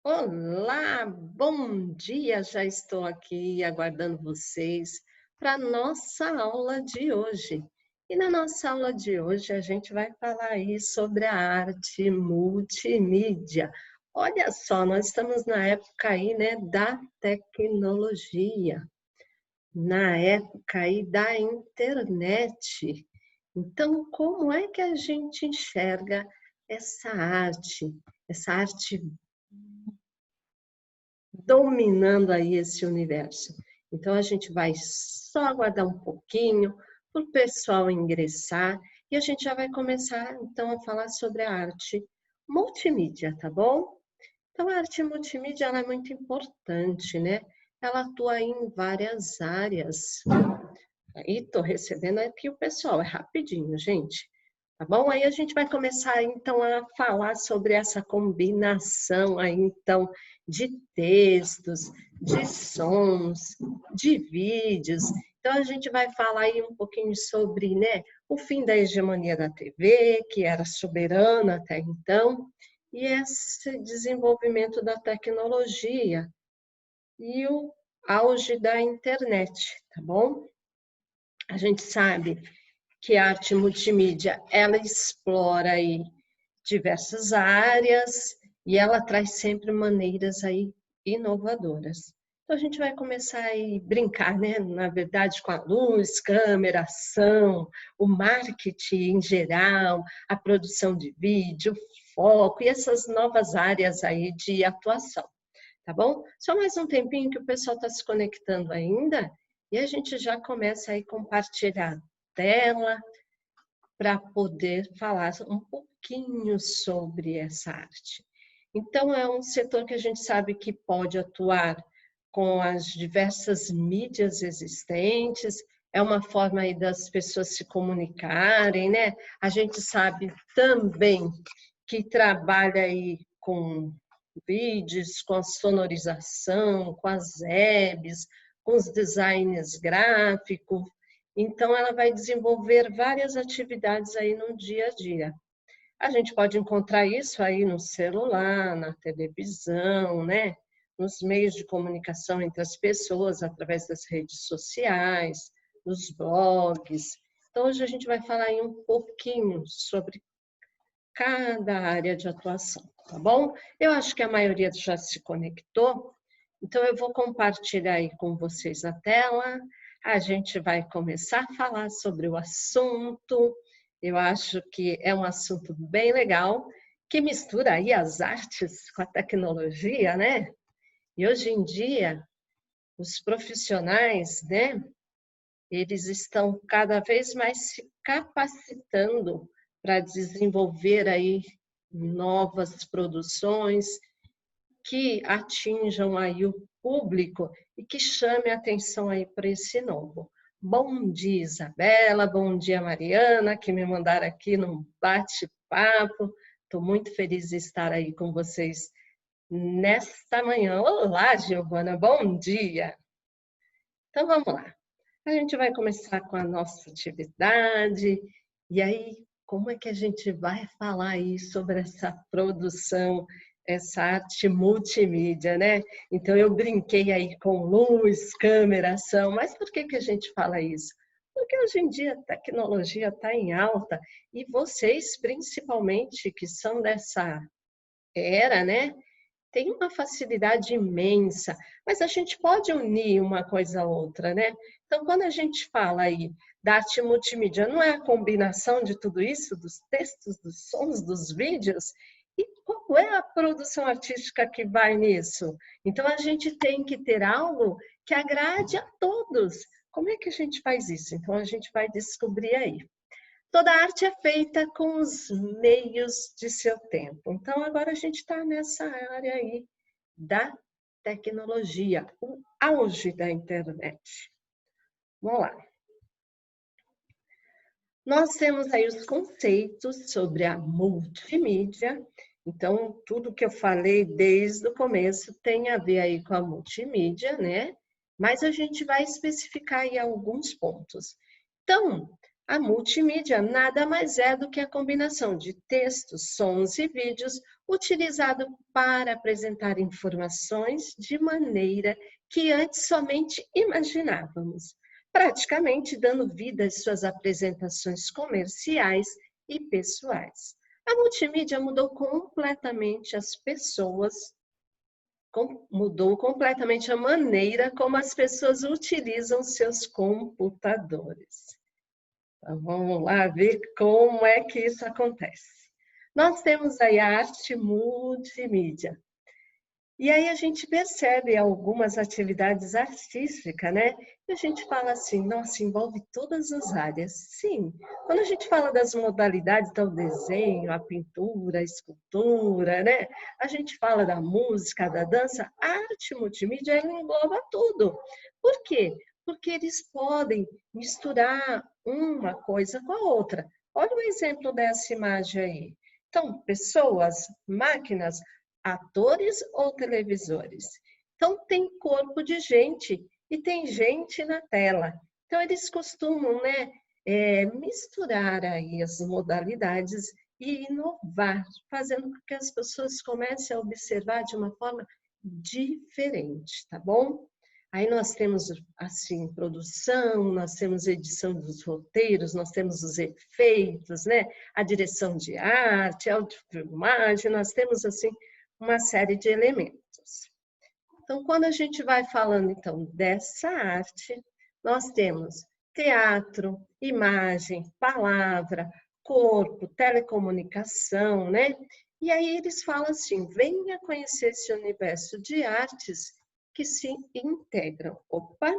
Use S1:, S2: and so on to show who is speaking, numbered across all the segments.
S1: Olá, bom dia! Já estou aqui aguardando vocês para a nossa aula de hoje. E na nossa aula de hoje a gente vai falar aí sobre a arte multimídia. Olha só, nós estamos na época aí, né, da tecnologia, na época aí da internet. Então, como é que a gente enxerga essa arte dominando aí esse universo? Então, a gente vai só aguardar um pouquinho para o pessoal ingressar e a gente já vai começar, então, a falar sobre a arte multimídia, tá bom? Então, a arte multimídia, ela é muito importante, né? Ela atua em várias áreas. Aí, estou recebendo aqui o pessoal, é rapidinho, gente. Tá bom? Aí a gente vai começar, então, a falar sobre essa combinação aí, então, de textos, de sons, de vídeos. Então, a gente vai falar aí um pouquinho sobre, né, o fim da hegemonia da TV, que era soberana até então, e esse desenvolvimento da tecnologia e o auge da internet, tá bom? A gente sabe que a arte multimídia, ela explora aí diversas áreas e ela traz sempre maneiras aí inovadoras. Então a gente vai começar a brincar, né? Na verdade, com a luz, câmera, ação, o marketing em geral, a produção de vídeo, foco e essas novas áreas aí de atuação, tá bom? Só mais um tempinho que o pessoal está se conectando ainda e a gente já começa aí a compartilhar tela para poder falar um pouquinho sobre essa arte. Então, é um setor que a gente sabe que pode atuar com as diversas mídias existentes, é uma forma aí das pessoas se comunicarem, né? A gente sabe também que trabalha aí com vídeos, com a sonorização, com as webs, com os designs gráficos. Então, ela vai desenvolver várias atividades aí no dia a dia. A gente pode encontrar isso aí no celular, na televisão, né? Nos meios de comunicação entre as pessoas, através das redes sociais, nos blogs. Então, hoje a gente vai falar aí um pouquinho sobre cada área de atuação, tá bom? Eu acho que a maioria já se conectou, então eu vou compartilhar aí com vocês a tela, a gente vai começar a falar sobre o assunto, eu acho que é um assunto bem legal, que mistura aí as artes com a tecnologia, né? E hoje em dia, os profissionais, né, eles estão cada vez mais se capacitando para desenvolver aí novas produções que atinjam aí o público e que chame a atenção aí para esse novo. Bom dia, Isabela, bom dia, Mariana, que me mandaram aqui num bate-papo. Estou muito feliz de estar aí com vocês nesta manhã. Olá, Giovana, bom dia. Então, vamos lá. A gente vai começar com a nossa atividade, e aí, como é que a gente vai falar aí sobre essa produção, essa arte multimídia, né? Então, eu brinquei aí com luz, câmera, ação, mas por que que a gente fala isso? Porque hoje em dia a tecnologia está em alta, e vocês, principalmente, que são dessa era, né? Tem uma facilidade imensa, mas a gente pode unir uma coisa a outra, né? Então, quando a gente fala aí da arte multimídia, não é a combinação de tudo isso, dos textos, dos sons, dos vídeos? E qual é a produção artística que vai nisso? Então, a gente tem que ter algo que agrade a todos. Como é que a gente faz isso? Então, a gente vai descobrir aí. Toda arte é feita com os meios de seu tempo. Então, agora a gente está nessa área aí da tecnologia, o auge da internet. Vamos lá. Nós temos aí os conceitos sobre a multimídia. Então, tudo que eu falei desde o começo tem a ver aí com a multimídia, né? Mas a gente vai especificar aí alguns pontos. Então, A multimídia nada mais é do que a combinação de textos, sons e vídeos utilizado para apresentar informações de maneira que antes somente imaginávamos, praticamente dando vida às suas apresentações comerciais e pessoais. A multimídia mudou completamente as pessoas, mudou completamente a maneira como as pessoas utilizam seus computadores. Então, vamos lá ver como é que isso acontece. Nós temos aí a arte multimídia. E aí a gente percebe algumas atividades artísticas, né? E a gente fala assim, nossa, envolve todas as áreas. Sim, quando a gente fala das modalidades, então o desenho, a pintura, a escultura, né? A gente fala da música, da dança, a arte multimídia, ela engloba tudo. Por quê? Porque eles podem misturar uma coisa com a outra. Olha o exemplo dessa imagem aí. Então, pessoas, máquinas, atores ou televisores. Então, tem corpo de gente e tem gente na tela. Então, eles costumam, né, misturar aí as modalidades e inovar, fazendo com que as pessoas comecem a observar de uma forma diferente, tá bom? Aí nós temos, assim, produção, nós temos edição dos roteiros, nós temos os efeitos, né? A direção de arte, a audiofilmagem, nós temos, assim, uma série de elementos. Então, quando a gente vai falando, então, dessa arte, nós temos teatro, imagem, palavra, corpo, telecomunicação, né? E aí eles falam assim, venha conhecer esse universo de artes que se integram. Opa!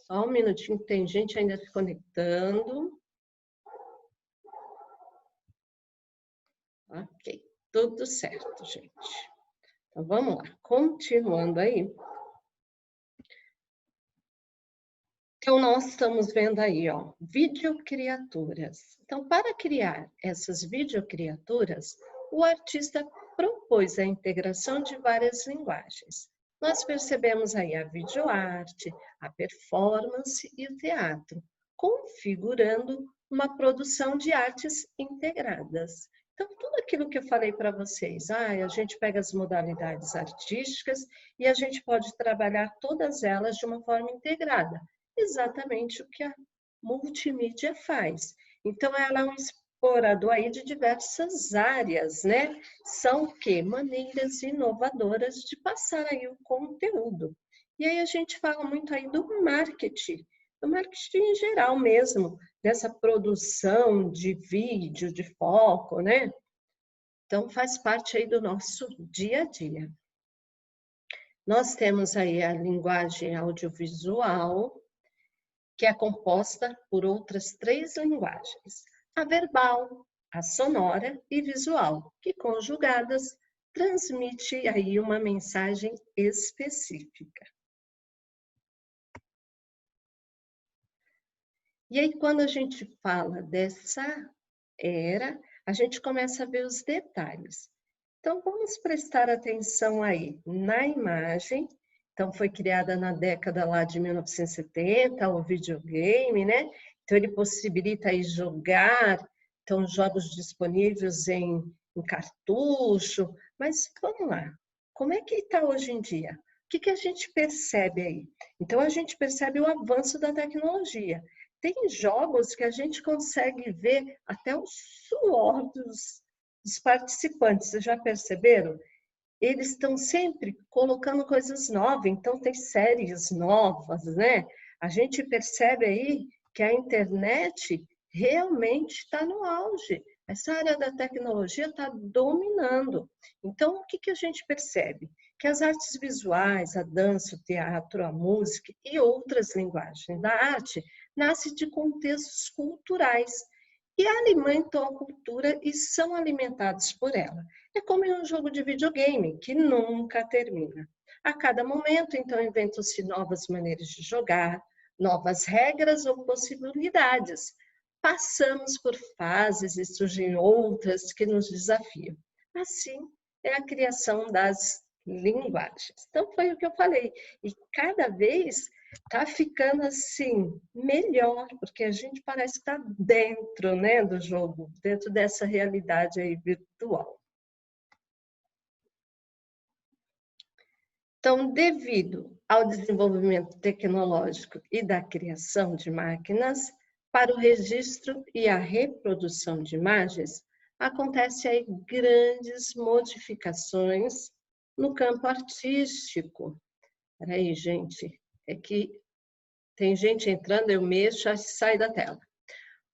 S1: Só um minutinho, tem gente ainda se conectando. Ok, tudo certo, gente. Então, vamos lá, continuando aí. Então, nós estamos vendo aí, ó, videocriaturas. Então, para criar essas videocriaturas, o artista propôs a integração de várias linguagens. Nós percebemos aí a videoarte, a performance e o teatro, configurando uma produção de artes integradas. Então, tudo aquilo que eu falei para vocês, a gente pega as modalidades artísticas e a gente pode trabalhar todas elas de uma forma integrada. Exatamente o que a multimídia faz. Então, ela é um explorador aí de diversas áreas, né? São o quê? Maneiras inovadoras de passar aí o conteúdo. E aí a gente fala muito aí do marketing em geral mesmo, dessa produção de vídeo, de foco, né? Então, faz parte aí do nosso dia a dia. Nós temos aí a linguagem audiovisual, que é composta por outras 3 linguagens, a verbal, a sonora e visual, que conjugadas transmite aí uma mensagem específica. E aí, quando a gente fala dessa era, a gente começa a ver os detalhes. Então, vamos prestar atenção aí na imagem. Então, foi criada na década lá de 1970, o videogame, né? Então, ele possibilita aí jogar, então, jogos disponíveis em cartucho. Mas, vamos lá, como é que está hoje em dia? O que a gente percebe aí? Então, a gente percebe o avanço da tecnologia. Tem jogos que a gente consegue ver até o suor dos participantes, vocês já perceberam? Eles estão sempre colocando coisas novas, então tem séries novas, né? A gente percebe aí que a internet realmente está no auge. Essa área da tecnologia está dominando. Então, o que a gente percebe? Que as artes visuais, a dança, o teatro, a música e outras linguagens da arte nascem de contextos culturais e alimentam a cultura e são alimentados por ela. É como em um jogo de videogame, que nunca termina. A cada momento, então, inventam-se novas maneiras de jogar, novas regras ou possibilidades. Passamos por fases e surgem outras que nos desafiam. Assim é a criação das linguagens. Então, foi o que eu falei. E cada vez tá ficando assim, melhor, porque a gente parece que está dentro, né, do jogo, dentro dessa realidade aí virtual. Então, devido ao desenvolvimento tecnológico e da criação de máquinas, para o registro e a reprodução de imagens, acontece aí grandes modificações no campo artístico. Peraí, gente, é que tem gente entrando, eu mexo, e sai da tela.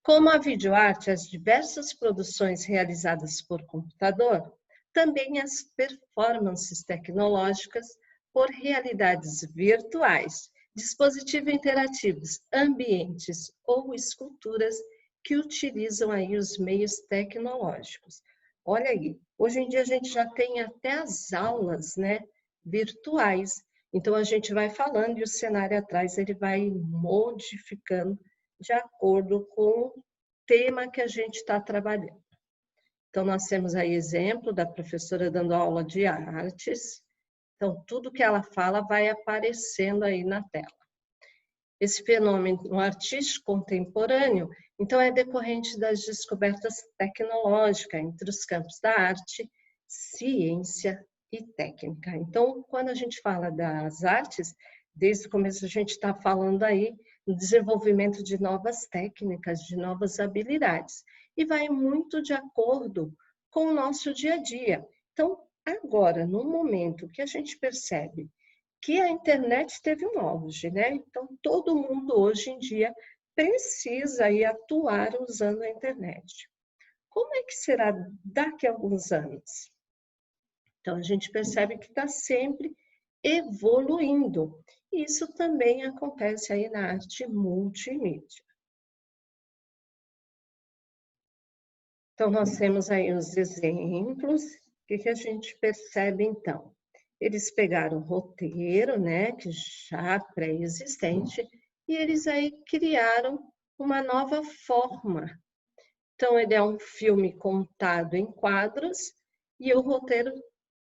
S1: Como a videoarte, as diversas produções realizadas por computador, também as performances tecnológicas por realidades virtuais, dispositivos interativos, ambientes ou esculturas que utilizam aí os meios tecnológicos. Olha aí, hoje em dia a gente já tem até as aulas, né, virtuais. Então a gente vai falando e o cenário atrás ele vai modificando de acordo com o tema que a gente está trabalhando. Então, nós temos aí exemplo da professora dando aula de artes. Então, tudo que ela fala vai aparecendo aí na tela. Esse fenômeno artístico contemporâneo, então, é decorrente das descobertas tecnológicas entre os campos da arte, ciência e técnica. Então, quando a gente fala das artes, desde o começo a gente está falando aí no desenvolvimento de novas técnicas, de novas habilidades, e vai muito de acordo com o nosso dia a dia. Então, agora, no momento que a gente percebe que a internet teve um auge, né? Então, todo mundo hoje em dia precisa aí atuar usando a internet. Como é que será daqui a alguns anos? Então, a gente percebe que está sempre evoluindo. Isso também acontece aí na arte multimídia. Então, nós temos aí os exemplos. O que a gente percebe, então? Eles pegaram o roteiro, né, que já pré-existente, e eles aí criaram uma nova forma. Então, ele é um filme contado em quadros e o roteiro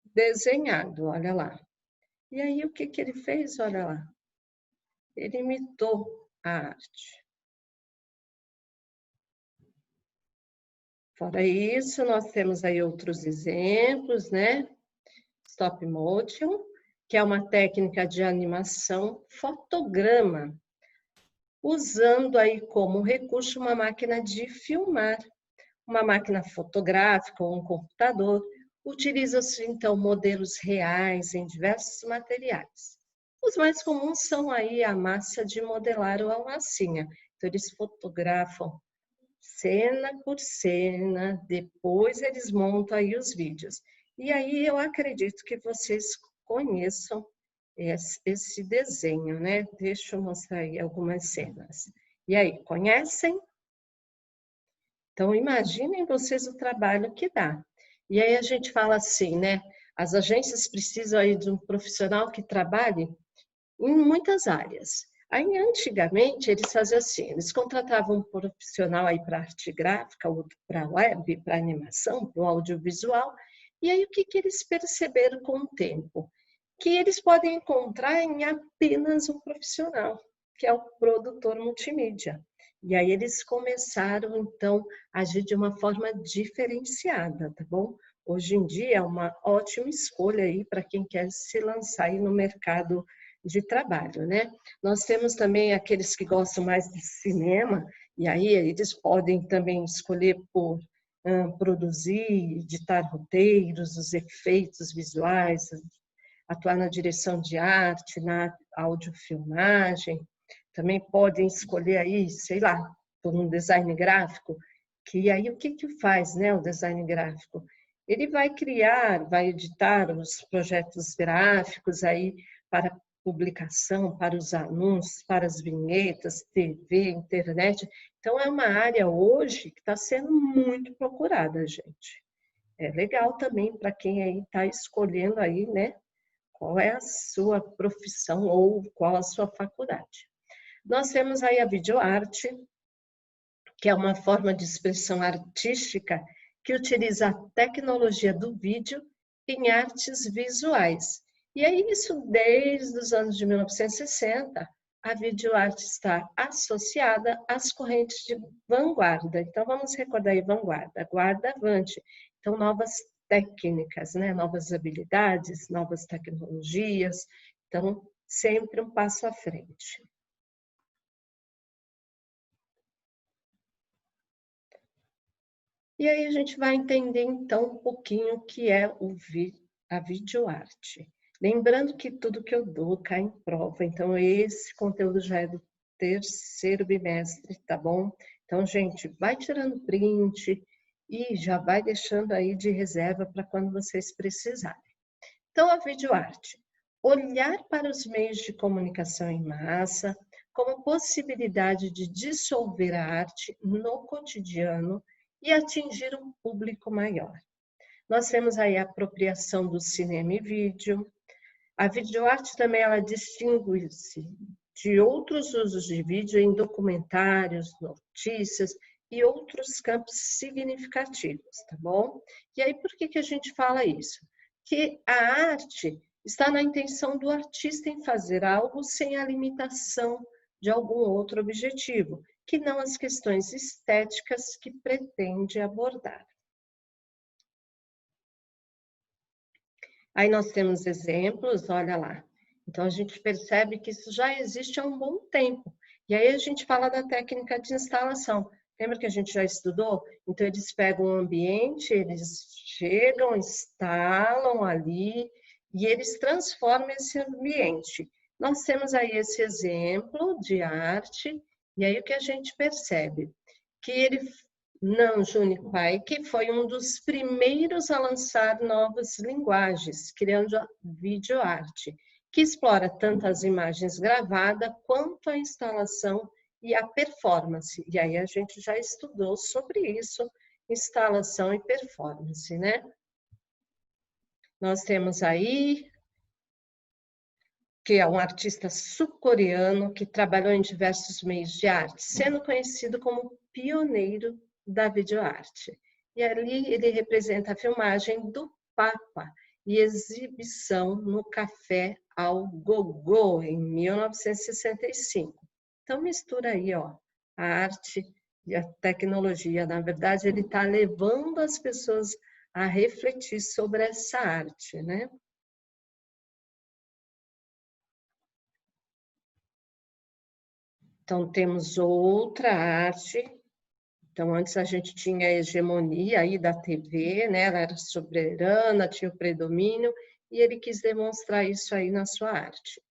S1: desenhado, olha lá. E aí, o que ele fez? Olha lá. Ele imitou a arte. Fora isso, nós temos aí outros exemplos, né? Stop motion, que é uma técnica de animação fotograma, usando aí como recurso uma máquina de filmar, uma máquina fotográfica ou um computador. Utiliza-se então modelos reais em diversos materiais. Os mais comuns são aí a massa de modelar ou a massinha. Então eles fotografam cena por cena, depois eles montam aí os vídeos. E aí eu acredito que vocês conheçam esse desenho, né? Deixa eu mostrar aí algumas cenas. E aí, conhecem? Então, imaginem vocês o trabalho que dá. E aí a gente fala assim, né? As agências precisam aí de um profissional que trabalhe em muitas áreas. Aí, antigamente, eles faziam assim, eles contratavam um profissional aí para arte gráfica, outro para web, para animação, para o audiovisual, e aí o que eles perceberam com o tempo? Que eles podem encontrar em apenas um profissional, que é o produtor multimídia. E aí eles começaram, então, a agir de uma forma diferenciada, tá bom? Hoje em dia é uma ótima escolha aí para quem quer se lançar aí no mercado de trabalho, né? Nós temos também aqueles que gostam mais de cinema, e aí eles podem também escolher por produzir, editar roteiros, os efeitos visuais, atuar na direção de arte, na audiofilmagem. Também podem escolher aí, sei lá, por um design gráfico, que aí o que faz, né, o design gráfico? Ele vai criar, vai editar os projetos gráficos aí para publicação, para os anúncios, para as vinhetas, TV, internet. Então, é uma área hoje que está sendo muito procurada, gente. É legal também para quem aí está escolhendo aí, né, qual é a sua profissão ou qual a sua faculdade. Nós temos aí a videoarte, que é uma forma de expressão artística que utiliza a tecnologia do vídeo em artes visuais. E é isso desde os anos de 1960 a videoarte está associada às correntes de vanguarda. Então, vamos recordar aí vanguarda, guarda-avante. Então, novas técnicas, né? Novas habilidades, novas tecnologias. Então, sempre um passo à frente. E aí a gente vai entender, então, um pouquinho o que é a videoarte. Lembrando que tudo que eu dou cai em prova, então esse conteúdo já é do terceiro bimestre, tá bom? Então, gente, vai tirando print e já vai deixando aí de reserva para quando vocês precisarem. Então, a videoarte. Olhar para os meios de comunicação em massa como possibilidade de dissolver a arte no cotidiano e atingir um público maior. Nós temos aí a apropriação do cinema e vídeo. A videoarte também ela distingue-se de outros usos de vídeo em documentários, notícias e outros campos significativos, tá bom? E aí por que a gente fala isso? Que a arte está na intenção do artista em fazer algo sem a limitação de algum outro objetivo, que não as questões estéticas que pretende abordar. Aí nós temos exemplos, olha lá. Então a gente percebe que isso já existe há um bom tempo. E aí a gente fala da técnica de instalação. Lembra que a gente já estudou? Então eles pegam um ambiente, eles chegam, instalam ali e eles transformam esse ambiente. Nós temos aí esse exemplo de arte, e aí o que a gente percebe? Que ele, não, Júnior Pai, que foi um dos primeiros a lançar novas linguagens, criando a videoarte, que explora tanto as imagens gravadas quanto a instalação e a performance. E aí a gente já estudou sobre isso, instalação e performance, né? Nós temos aí que é um artista sul-coreano que trabalhou em diversos meios de arte, sendo conhecido como pioneiro da videoarte. E ali ele representa a filmagem do Papa e exibição no Café ao Gogô, em 1965. Então mistura aí, ó, a arte e a tecnologia. Na verdade, ele está levando as pessoas a refletir sobre essa arte, né? Então, temos outra arte. Então, antes a gente tinha a hegemonia aí da TV, né? Ela era soberana, tinha o predomínio, e ele quis demonstrar isso aí na sua arte.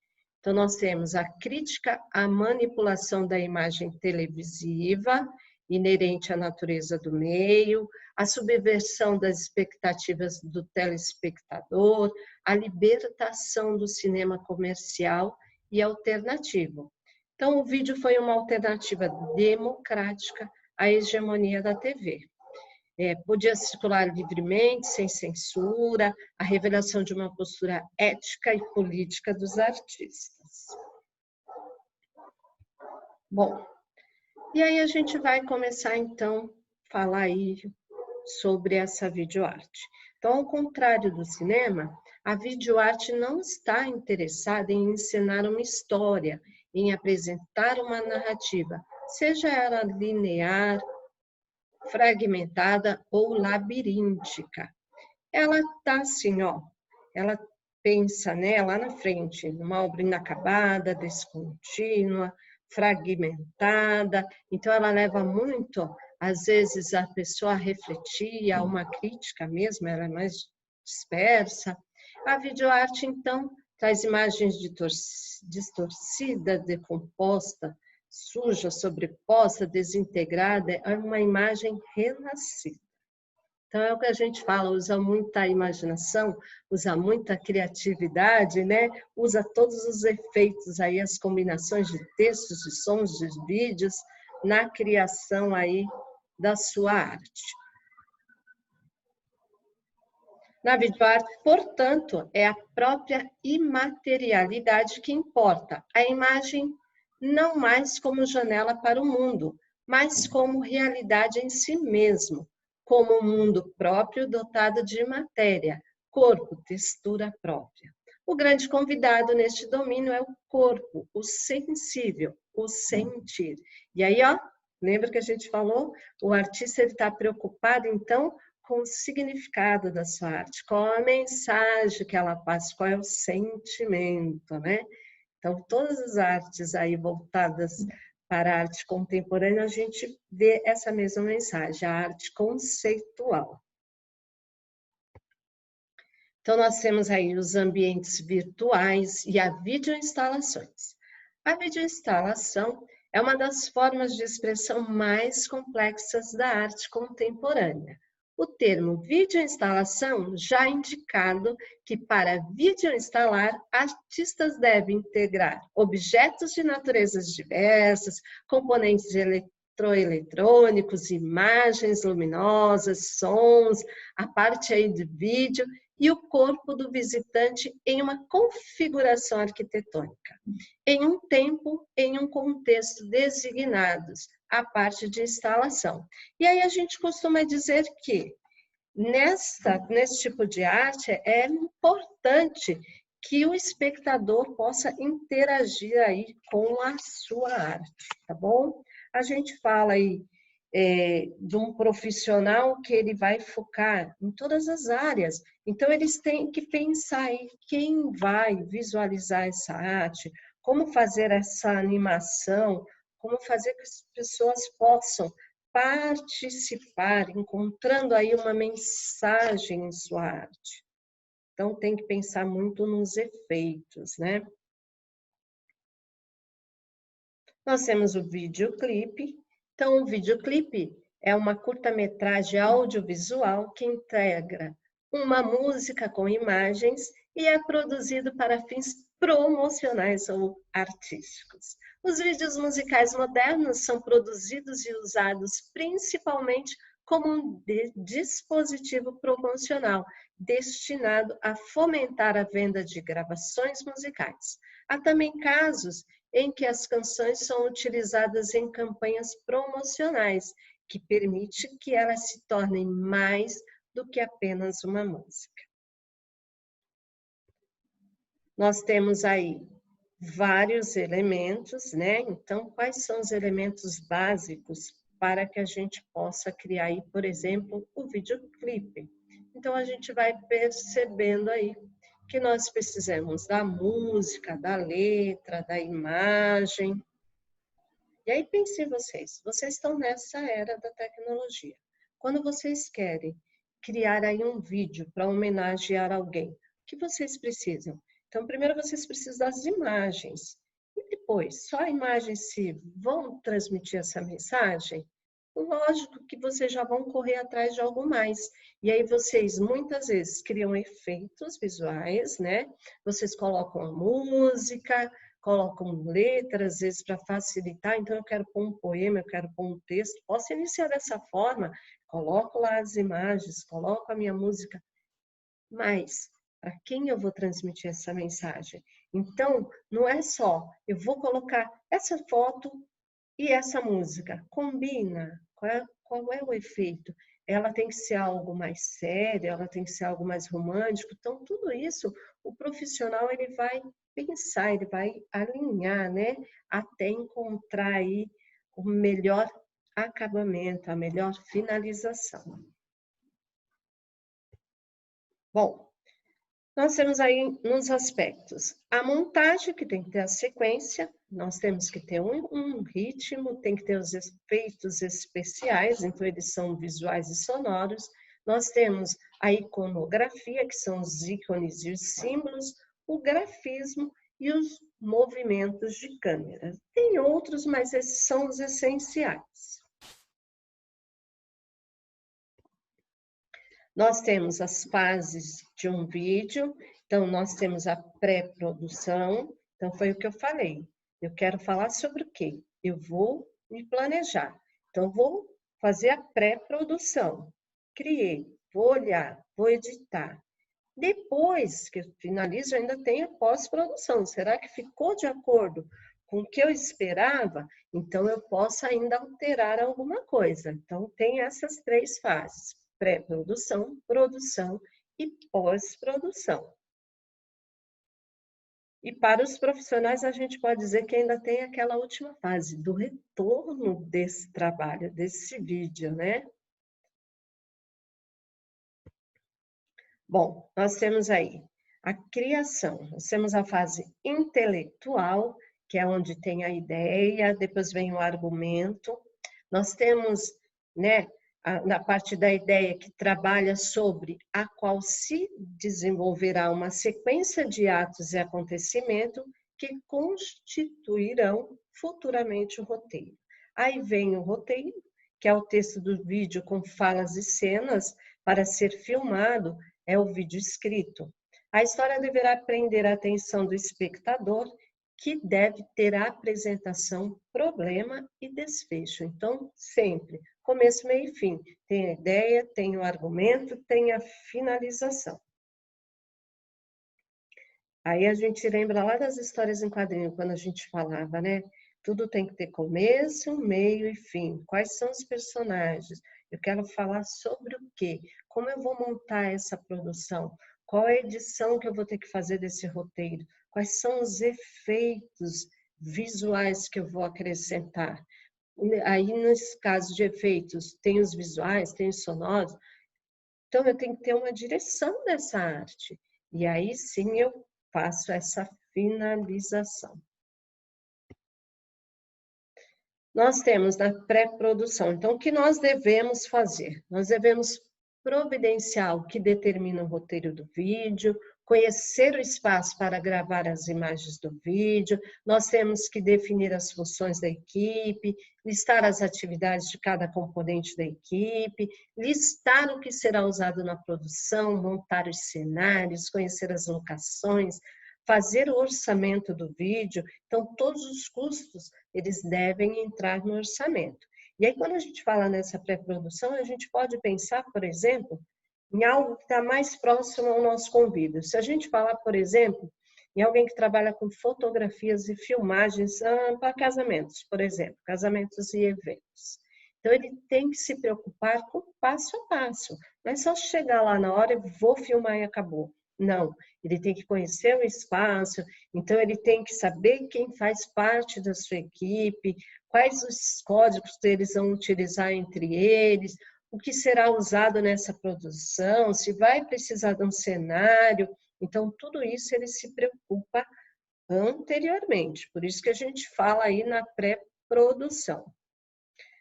S1: Então, nós temos a crítica à manipulação da imagem televisiva, inerente à natureza do meio, a subversão das expectativas do telespectador, a libertação do cinema comercial e alternativo. Então, o vídeo foi uma alternativa democrática à hegemonia da TV. Podia circular livremente, sem censura, a revelação de uma postura ética e política dos artistas. Bom, e aí a gente vai começar, então, a falar aí sobre essa videoarte. Então, ao contrário do cinema, a videoarte não está interessada em ensinar uma história, em apresentar uma narrativa, seja ela linear, fragmentada ou labiríntica. Ela está assim, ó, ela pensa, né, lá na frente, numa obra inacabada, descontínua, fragmentada, então ela leva muito, às vezes, a pessoa a refletir, a uma crítica mesmo, ela é mais dispersa. A videoarte, então, traz imagens distorcida, decomposta, suja, sobreposta, desintegrada, é uma imagem renascida. Então, é o que a gente fala, usa muita imaginação, usa muita criatividade, né? Usa todos os efeitos aí, as combinações de textos, de sons, de vídeos, na criação aí da sua arte. Na videoarte, portanto, é a própria imaterialidade que importa. A imagem não mais como janela para o mundo, mas como realidade em si mesmo, como um mundo próprio dotado de matéria, corpo, textura própria. O grande convidado neste domínio é o corpo, o sensível, o sentir. E aí, ó, lembra que a gente falou? O artista está preocupado, então, com o significado da sua arte, qual a mensagem que ela passa, qual é o sentimento, né? Então, todas as artes aí voltadas para a arte contemporânea, a gente vê essa mesma mensagem, a arte conceitual. Então, nós temos aí os ambientes virtuais e a videoinstalações. A videoinstalação é uma das formas de expressão mais complexas da arte contemporânea. O termo videoinstalação já é indicado que para videoinstalar, artistas devem integrar objetos de naturezas diversas, componentes eletroeletrônicos, imagens luminosas, sons, a parte aí de vídeo e o corpo do visitante em uma configuração arquitetônica, em um tempo, em um contexto designados, a parte de instalação. E aí a gente costuma dizer que nesse tipo de arte é importante que o espectador possa interagir aí com a sua arte, tá bom? A gente fala aí de um profissional que ele vai focar em todas as áreas. Então, eles têm que pensar em quem vai visualizar essa arte, como fazer essa animação, como fazer que as pessoas possam participar, encontrando aí uma mensagem em sua arte. Então, tem que pensar muito nos efeitos, né? Nós temos o videoclipe. Então, o videoclipe é uma curta-metragem audiovisual que integra uma música com imagens e é produzido para fins promocionais ou artísticos. Os vídeos musicais modernos são produzidos e usados principalmente como um dispositivo promocional destinado a fomentar a venda de gravações musicais. Há também casos em que as canções são utilizadas em campanhas promocionais, que permite que elas se tornem mais do que apenas uma música. Nós temos aí vários elementos, né? Então, quais são os elementos básicos para que a gente possa criar aí, por exemplo, o videoclipe? Então, a gente vai percebendo aí que nós precisamos da música, da letra, da imagem. E aí pensem vocês estão nessa era da tecnologia. Quando vocês querem criar aí um vídeo para homenagear alguém, o que vocês precisam? Então, primeiro vocês precisam das imagens. E depois, só imagens se vão transmitir essa mensagem? Lógico que vocês já vão correr atrás de algo mais. E aí vocês muitas vezes criam efeitos visuais, né? Vocês colocam a música, colocam letras, às vezes para facilitar. Então eu quero pôr um poema, eu quero pôr um texto. Posso iniciar dessa forma, coloco lá as imagens, coloco a minha música. Mas para quem eu vou transmitir essa mensagem? Então, não é só eu vou colocar essa foto e essa música combina? Qual é o efeito? Ela tem que ser algo mais sério, ela tem que ser algo mais romântico. Então, tudo isso, o profissional ele vai pensar, ele vai alinhar, né? Até encontrar aí o melhor acabamento, a melhor finalização. Bom, nós temos aí nos aspectos a montagem, que tem que ter a sequência, nós temos que ter um ritmo, tem que ter os efeitos especiais, então eles são visuais e sonoros. Nós temos a iconografia, que são os ícones e os símbolos, o grafismo e os movimentos de câmera. Tem outros, mas esses são os essenciais. Nós temos as fases de um vídeo, então nós temos a pré-produção, então foi o que eu falei. Eu quero falar sobre o quê? Eu vou me planejar. Então vou fazer a pré-produção. Criei, vou olhar, vou editar. Depois que eu finalizo, eu ainda tenho a pós-produção. Será que ficou de acordo com o que eu esperava? Então eu posso ainda alterar alguma coisa. Então tem essas três fases: pré-produção, produção e pós-produção. E para os profissionais, a gente pode dizer que ainda tem aquela última fase do retorno desse trabalho, desse vídeo, né? Bom, nós temos aí a criação, nós temos a fase intelectual, que é onde tem a ideia, depois vem o argumento. Nós temos, né, na parte da ideia que trabalha sobre a qual se desenvolverá uma sequência de atos e acontecimentos que constituirão futuramente o roteiro. Aí vem o roteiro, que é o texto do vídeo com falas e cenas para ser filmado, é o vídeo escrito. A história deverá prender a atenção do espectador, que deve ter a apresentação, problema e desfecho. Então, sempre, começo, meio e fim. Tem a ideia, tem o argumento, tem a finalização. Aí a gente lembra lá das histórias em quadrinho, quando a gente falava, né? Tudo tem que ter começo, meio e fim. Quais são os personagens? Eu quero falar sobre o quê? Como eu vou montar essa produção? Qual é a edição que eu vou ter que fazer desse roteiro? Quais são os efeitos visuais que eu vou acrescentar? Aí, nesse caso de efeitos, tem os visuais, tem os sonoros. Então, eu tenho que ter uma direção dessa arte. E aí, sim, eu faço essa finalização. Nós temos na pré-produção, então, o que nós devemos fazer? Nós devemos providenciar o que determina o roteiro do vídeo, conhecer o espaço para gravar as imagens do vídeo, nós temos que definir as funções da equipe, listar as atividades de cada componente da equipe, listar o que será usado na produção, montar os cenários, conhecer as locações, fazer o orçamento do vídeo. Então, todos os custos, eles devem entrar no orçamento. E aí, quando a gente fala nessa pré-produção, a gente pode pensar, por exemplo, em algo que está mais próximo ao nosso convívio. Se a gente falar, por exemplo, em alguém que trabalha com fotografias e filmagens para casamentos, por exemplo, casamentos e eventos. Então, ele tem que se preocupar com passo a passo. Não é só chegar lá na hora e vou filmar e acabou. Não, ele tem que conhecer o espaço, então ele tem que saber quem faz parte da sua equipe, quais os códigos que eles vão utilizar entre eles, o que será usado nessa produção, se vai precisar de um cenário. Então, tudo isso ele se preocupa anteriormente, por isso que a gente fala aí na pré-produção.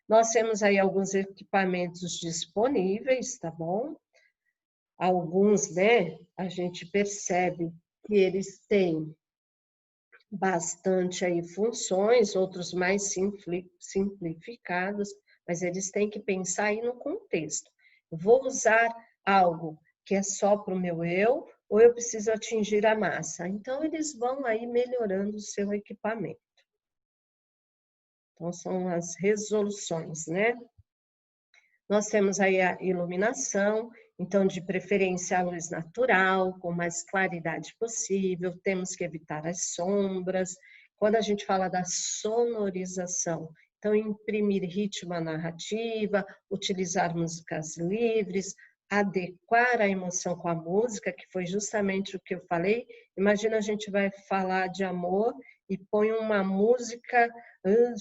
S1: Nós temos aí alguns equipamentos disponíveis, tá bom? Alguns, né, a gente percebe que eles têm bastante aí funções, outros mais simplificados, mas eles têm que pensar aí no contexto. Eu vou usar algo que é só para o meu eu, ou eu preciso atingir a massa? Então, eles vão aí melhorando o seu equipamento. Então, são as resoluções, né? Nós temos aí a iluminação, então, de preferência a luz natural, com mais claridade possível, temos que evitar as sombras. Quando a gente fala da sonorização, então, imprimir ritmo à narrativa, utilizar músicas livres, adequar a emoção com a música, que foi justamente o que eu falei. Imagina a gente vai falar de amor e põe uma música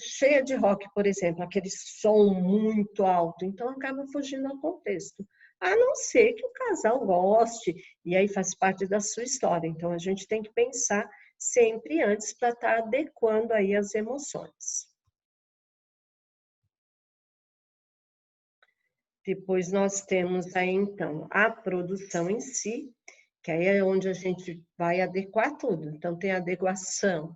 S1: cheia de rock, por exemplo, aquele som muito alto, então acaba fugindo ao contexto. A não ser que o casal goste, e aí faz parte da sua história. Então, a gente tem que pensar sempre antes para estar adequando aí as emoções. Depois nós temos aí, então, a produção em si, que aí é onde a gente vai adequar tudo. Então, tem a adequação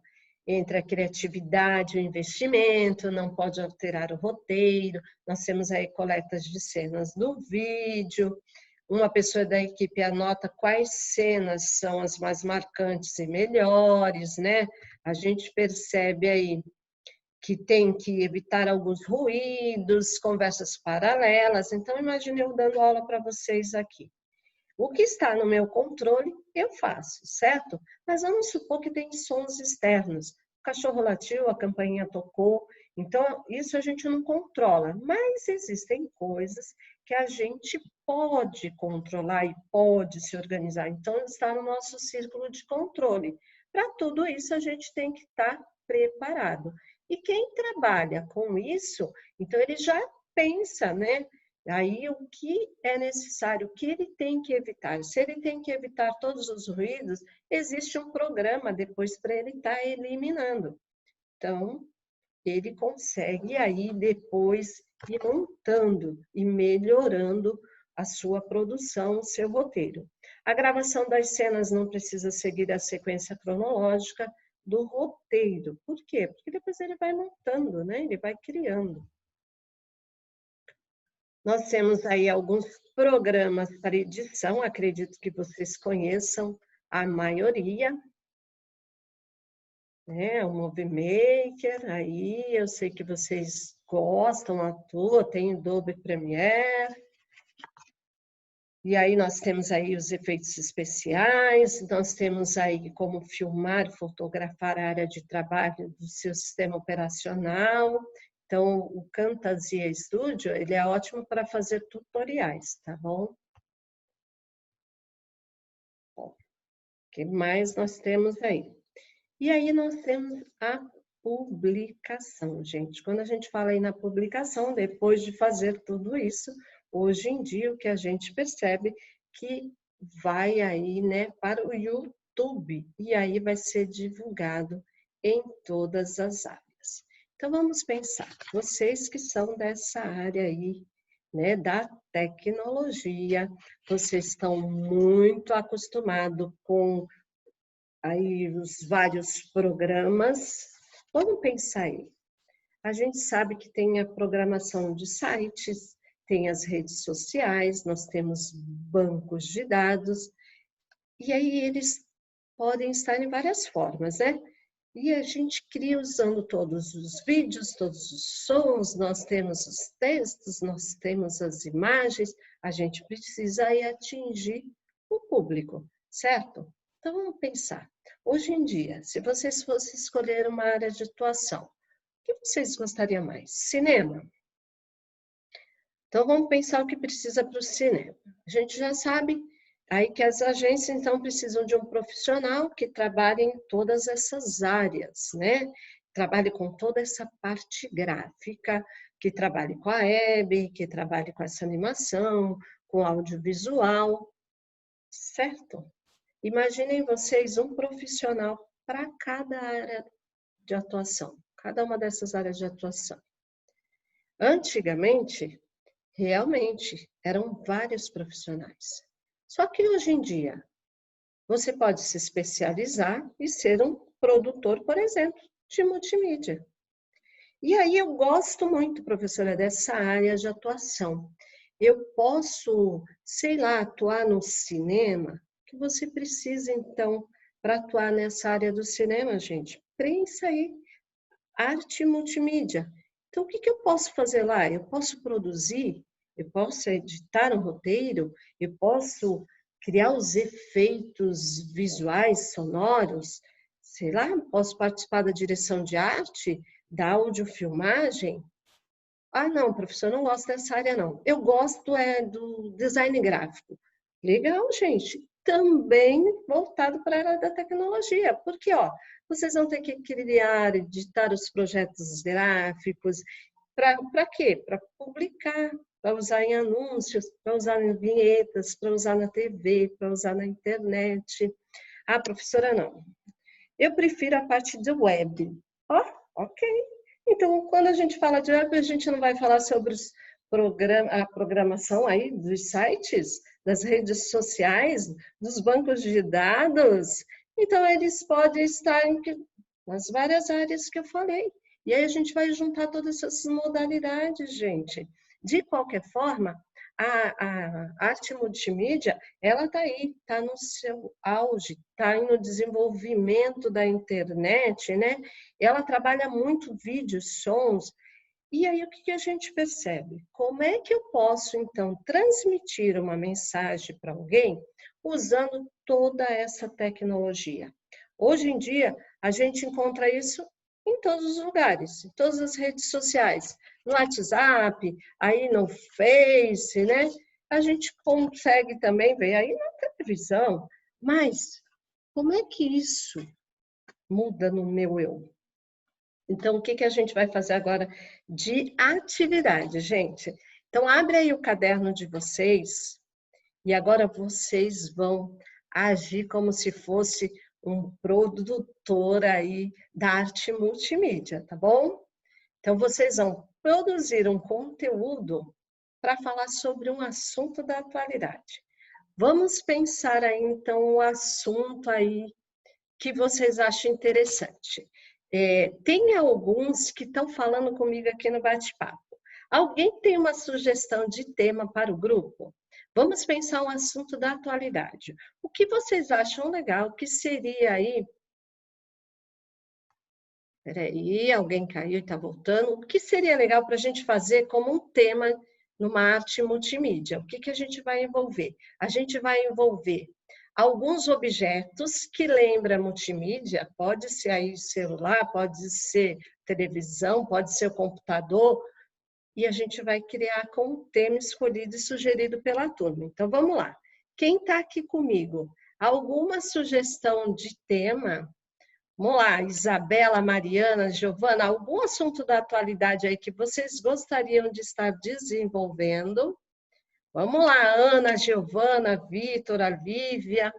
S1: entre a criatividade e o investimento, não pode alterar o roteiro, nós temos aí coletas de cenas do vídeo, uma pessoa da equipe anota quais cenas são as mais marcantes e melhores, né? A gente percebe aí que tem que evitar alguns ruídos, conversas paralelas. Então, imagine eu dando aula para vocês aqui. O que está no meu controle, eu faço, certo? Mas vamos supor que tem sons externos. O cachorro latiu, a campainha tocou. Então, isso a gente não controla. Mas existem coisas que a gente pode controlar e pode se organizar. Então, está no nosso círculo de controle. Para tudo isso, a gente tem que estar preparado. E quem trabalha com isso, então ele já pensa, né? Aí o que é necessário, o que ele tem que evitar. Se ele tem que evitar todos os ruídos, existe um programa depois para ele estar eliminando. Então, ele consegue aí depois ir montando e melhorando a sua produção, o seu roteiro. A gravação das cenas não precisa seguir a sequência cronológica do roteiro. Por quê? Porque depois ele vai montando, né? Ele vai criando. Nós temos aí alguns programas para edição, acredito que vocês conheçam a maioria, né? O Movie Maker, aí eu sei que vocês gostam, atuam, tem o Adobe Premiere. E aí nós temos aí os efeitos especiais, nós temos aí como filmar, fotografar a área de trabalho do seu sistema operacional. Então, o Camtasia Studio, ele é ótimo para fazer tutoriais, tá bom? O que mais nós temos aí? E aí nós temos a publicação, gente. Quando a gente fala aí na publicação, depois de fazer tudo isso, hoje em dia o que a gente percebe que vai aí, né, para o YouTube e aí vai ser divulgado em todas as áreas. Então vamos pensar, vocês que são dessa área aí, né, da tecnologia, vocês estão muito acostumados com aí os vários programas. Vamos pensar aí. A gente sabe que tem a programação de sites, tem as redes sociais, nós temos bancos de dados, e aí eles podem estar em várias formas, né? E a gente cria usando todos os vídeos, todos os sons, nós temos os textos, nós temos as imagens, a gente precisa aí atingir o público, certo? Então vamos pensar. Hoje em dia, se vocês fossem escolher uma área de atuação, o que vocês gostariam mais? Cinema? Então vamos pensar o que precisa para o cinema. A gente já sabe aí que as agências então precisam de um profissional que trabalhe em todas essas áreas, né? Trabalhe com toda essa parte gráfica, que trabalhe com a web, que trabalhe com essa animação, com audiovisual, certo? Imaginem vocês um profissional para cada área de atuação, cada uma dessas áreas de atuação. Antigamente, realmente, eram vários profissionais. Só que hoje em dia, você pode se especializar e ser um produtor, por exemplo, de multimídia. E aí eu gosto muito, professora, dessa área de atuação. Eu posso, sei lá, atuar no cinema, que você precisa, então, para atuar nessa área do cinema, gente? Pensa aí, arte multimídia. Então, o que eu posso fazer lá? Eu posso produzir, eu posso editar um roteiro, eu posso criar os efeitos visuais, sonoros, sei lá, posso participar da direção de arte, da audiofilmagem. Ah, não, professor, não gosto dessa área, não. Eu gosto do design gráfico. Legal, gente. Também voltado para a área da tecnologia. Porque, ó, vocês vão ter que criar, editar os projetos gráficos. Para quê? Para publicar, para usar em anúncios, para usar em vinhetas, para usar na TV, para usar na internet. Ah, professora, não. Eu prefiro a parte do web. Ó, ok. Então, quando a gente fala de web, a gente não vai falar sobre a programação aí dos sites, das redes sociais, dos bancos de dados. Então, eles podem estar nas várias áreas que eu falei. E aí a gente vai juntar todas essas modalidades, gente. De qualquer forma, a arte multimídia, ela está aí, está no seu auge, está no desenvolvimento da internet, né? Ela trabalha muito vídeos, sons, e aí o que a gente percebe? Como é que eu posso, então, transmitir uma mensagem para alguém usando toda essa tecnologia? Hoje em dia, a gente encontra isso em todos os lugares, em todas as redes sociais, no WhatsApp, aí no Face, né? A gente consegue também ver aí na televisão, mas como é que isso muda no meu eu. Então, o que que a gente vai fazer agora de atividade, gente? Então, abre aí o caderno de vocês e agora vocês vão agir como se fosse um produtor aí da arte multimídia, tá bom? Então, vocês vão produzir um conteúdo para falar sobre um assunto da atualidade. Vamos pensar aí, então, o assunto aí que vocês acham interessante. Tem alguns que estão falando comigo aqui no bate-papo. Alguém tem uma sugestão de tema para o grupo? Vamos pensar um assunto da atualidade. O que vocês acham legal que seria aí? Peraí, alguém caiu e está voltando. O que seria legal para a gente fazer como um tema numa arte multimídia? O que que a gente vai envolver? A gente vai envolver alguns objetos que lembram multimídia, pode ser aí celular, pode ser televisão, pode ser o computador, e a gente vai criar com o tema escolhido e sugerido pela turma. Então, vamos lá. Quem está aqui comigo? Alguma sugestão de tema? Vamos lá, Isabela, Mariana, Giovana, algum assunto da atualidade aí que vocês gostariam de estar desenvolvendo? Vamos lá, Ana, Giovana, Vitor, Lívia,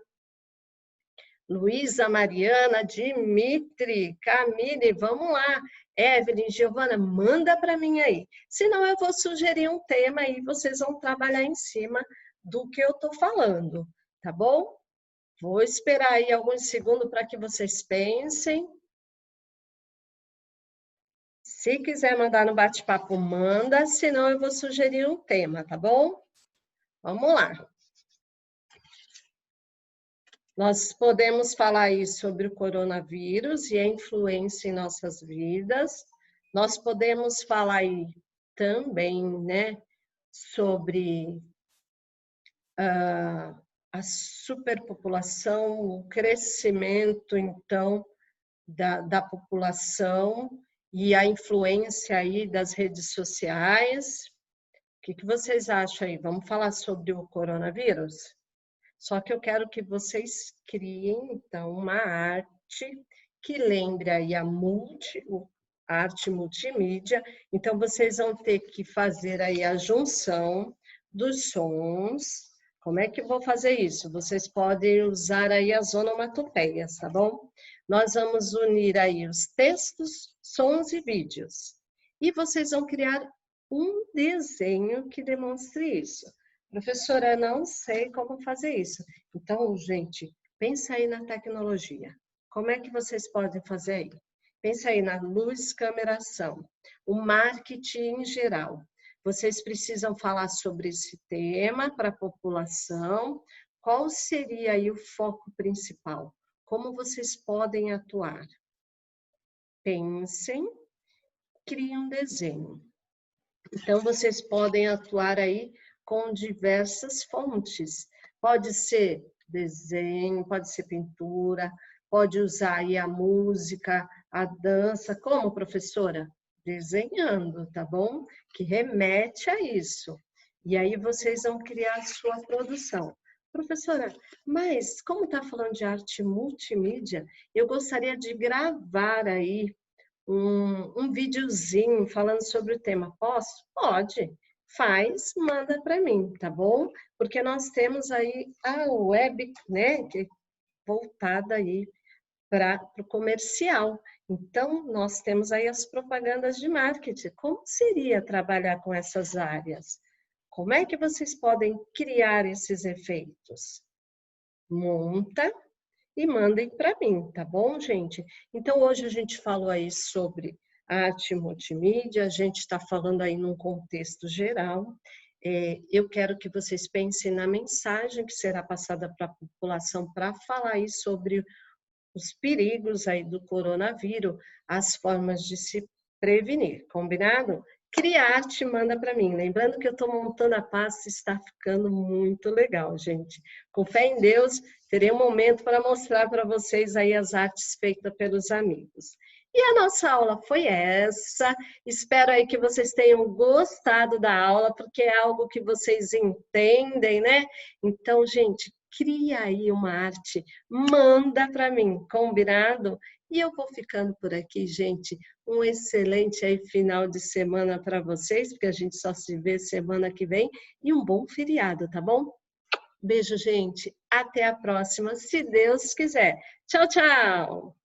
S1: Luísa, Mariana, Dimitri, Camille, vamos lá. Evelyn, Giovana, manda para mim aí. Senão eu vou sugerir um tema e vocês vão trabalhar em cima do que eu estou falando, tá bom? Vou esperar aí alguns segundos para que vocês pensem. Se quiser mandar no bate-papo, manda, senão eu vou sugerir um tema, tá bom? Vamos lá. Nós podemos falar aí sobre o coronavírus e a influência em nossas vidas. Nós podemos falar aí também, né, sobre a superpopulação, o crescimento, então, da população e a influência aí das redes sociais. O que vocês acham aí? Vamos falar sobre o coronavírus? Só que eu quero que vocês criem, então, uma arte que lembre aí a arte multimídia. Então, vocês vão ter que fazer aí a junção dos sons. Como é que eu vou fazer isso? Vocês podem usar aí as onomatopeias, tá bom? Nós vamos unir aí os textos, sons e vídeos. E vocês vão criar um desenho que demonstre isso. Professora, não sei como fazer isso. Então, gente, pensa aí na tecnologia. Como é que vocês podem fazer aí? Pensa aí na luz, câmera, ação. O marketing em geral. Vocês precisam falar sobre esse tema para a população. Qual seria aí o foco principal? Como vocês podem atuar? Pensem, criem um desenho. Então, vocês podem atuar aí com diversas fontes. Pode ser desenho, pode ser pintura, pode usar aí a música, a dança. Como, professora? Desenhando, tá bom? Que remete a isso. E aí vocês vão criar a sua produção. Professora, mas como está falando de arte multimídia, eu gostaria de gravar aí um videozinho falando sobre o tema. Posso? Pode. Faz, manda para mim, tá bom? Porque nós temos aí a web, né, que é voltada aí para o comercial. Então, nós temos aí as propagandas de marketing. Como seria trabalhar com essas áreas? Como é que vocês podem criar esses efeitos? Monta e mandem para mim, tá bom, gente? Então, hoje a gente falou aí sobre arte multimídia, a gente está falando aí num contexto geral. Eu quero que vocês pensem na mensagem que será passada para a população para falar aí sobre os perigos aí do coronavírus, as formas de se prevenir, combinado? Cria arte, manda para mim. Lembrando que eu estou montando a pasta, está ficando muito legal, gente. Com fé em Deus, terei um momento para mostrar para vocês aí as artes feitas pelos amigos. E a nossa aula foi essa. Espero aí que vocês tenham gostado da aula, porque é algo que vocês entendem, né? Então, gente, cria aí uma arte, manda para mim, combinado? E eu vou ficando por aqui, gente. Um excelente aí final de semana para vocês, porque a gente só se vê semana que vem. E um bom feriado, tá bom? Beijo, gente. Até a próxima, se Deus quiser. Tchau, tchau!